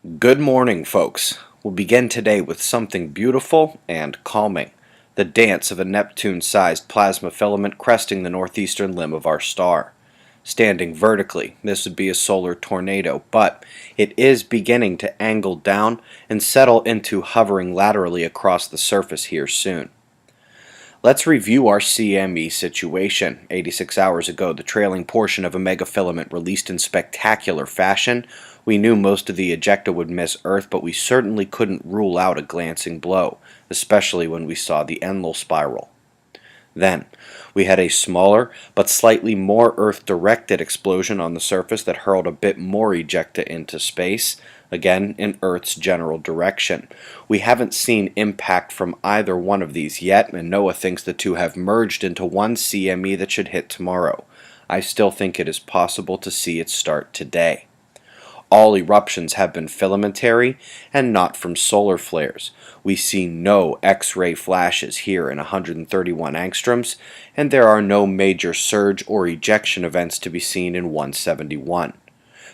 Good morning, folks. We'll begin today with something beautiful and calming. The dance of a Neptune-sized plasma filament cresting the northeastern limb of our star. Standing vertically, this would be a solar tornado, but it is beginning to angle down and settle into hovering laterally across the surface here soon. Let's review our CME situation. 86 hours ago, the trailing portion of a megafilament released in spectacular fashion. We knew most of the ejecta would miss Earth, but we certainly couldn't rule out a glancing blow, especially when we saw the Enlil spiral. Then, we had a smaller, but slightly more Earth-directed explosion on the surface that hurled a bit more ejecta into space, again in Earth's general direction. We haven't seen impact from either one of these yet, and NOAA thinks the two have merged into one CME that should hit tomorrow. I still think it is possible to see it start today. All eruptions have been filamentary and not from solar flares. We see no X-ray flashes here in 131 angstroms, and there are no major surge or ejection events to be seen in 171.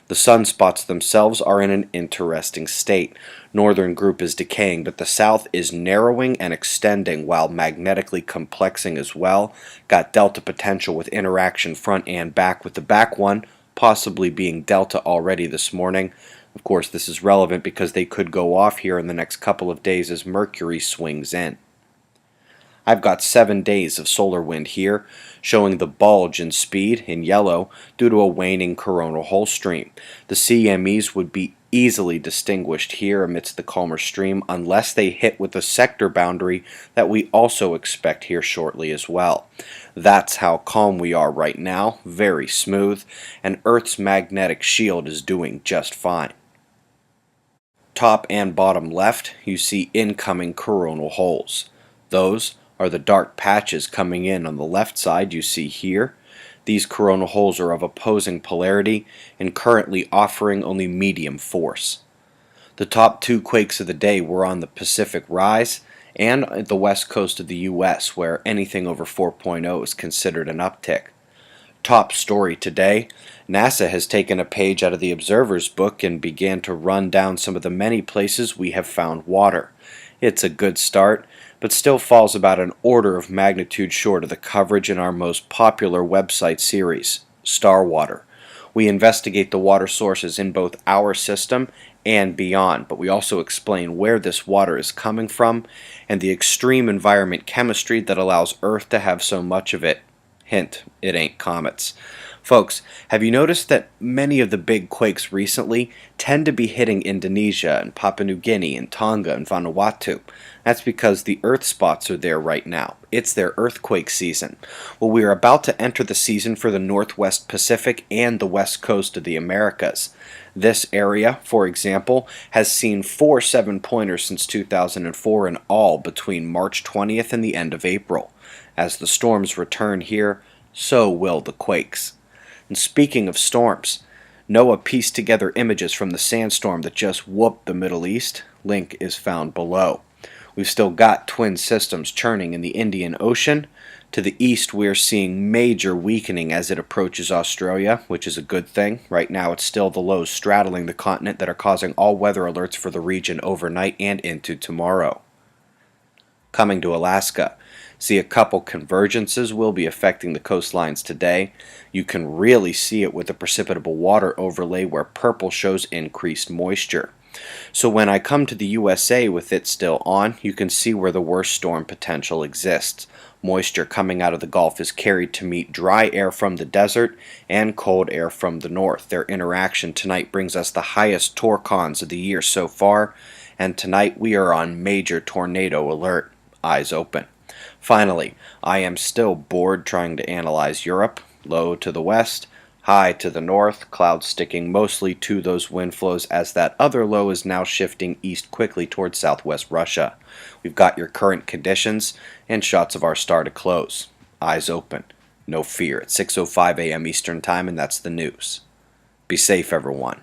The sunspots themselves are in an interesting state. Northern group is decaying, but the south is narrowing and extending while magnetically complexing as well. Got delta potential with interaction front and back, with the back one possibly being delta already this morning. Of course, this is relevant because they could go off here in the next couple of days as Mercury swings in. I've got 7 days of solar wind here, showing the bulge in speed in yellow due to a waning coronal hole stream. The CMEs would be easily distinguished here amidst the calmer stream unless they hit with the sector boundary that we also expect here shortly as well. That's how calm we are right now, very smooth, and Earth's magnetic shield is doing just fine. Top and bottom left, you see incoming coronal holes. Those are the dark patches coming in on the left side you see here. These coronal holes are of opposing polarity and currently offering only medium force. The top two quakes of the day were on the Pacific Rise and the west coast of the US, where anything over 4.0 is considered an uptick. Top story today, NASA has taken a page out of the Observer's book and began to run down some of the many places we have found water. It's a good start, but still falls about an order of magnitude short of the coverage in our most popular website series, STARWATER. We investigate the water sources in both our system and beyond, but we also explain where this water is coming from and the extreme environment chemistry that allows Earth to have so much of it. Hint, it ain't comets. Folks, have you noticed that many of the big quakes recently tend to be hitting Indonesia and Papua New Guinea and Tonga and Vanuatu? That's because the Earth spots are there right now. It's their earthquake season. Well, we are about to enter the season for the Northwest Pacific and the west coast of the Americas. This area, for example, has seen 4 7-pointers since 2004 in all between March 20th and the end of April. As the storms return here, so will the quakes. And speaking of storms, NOAA pieced together images from the sandstorm that just whooped the Middle East. Link is found below. We've still got twin systems churning in the Indian Ocean. To the east, we're seeing major weakening as it approaches Australia, which is a good thing. Right now, it's still the lows straddling the continent that are causing all weather alerts for the region overnight and into tomorrow. Coming to Alaska, see a couple convergences will be affecting the coastlines today. You can really see it with the precipitable water overlay where purple shows increased moisture. So when I come to the USA with it still on, you can see where the worst storm potential exists. Moisture coming out of the Gulf is carried to meet dry air from the desert and cold air from the north. Their interaction tonight brings us the highest torcons of the year so far, and tonight we are on major tornado alert. Eyes open. Finally, I am still bored trying to analyze Europe. Low to the west, high to the north, clouds sticking mostly to those wind flows as that other low is now shifting east quickly towards southwest Russia. We've got your current conditions and shots of our star to close. Eyes open. No fear. It's 6:05 a.m. Eastern Time, and that's the news. Be safe, everyone.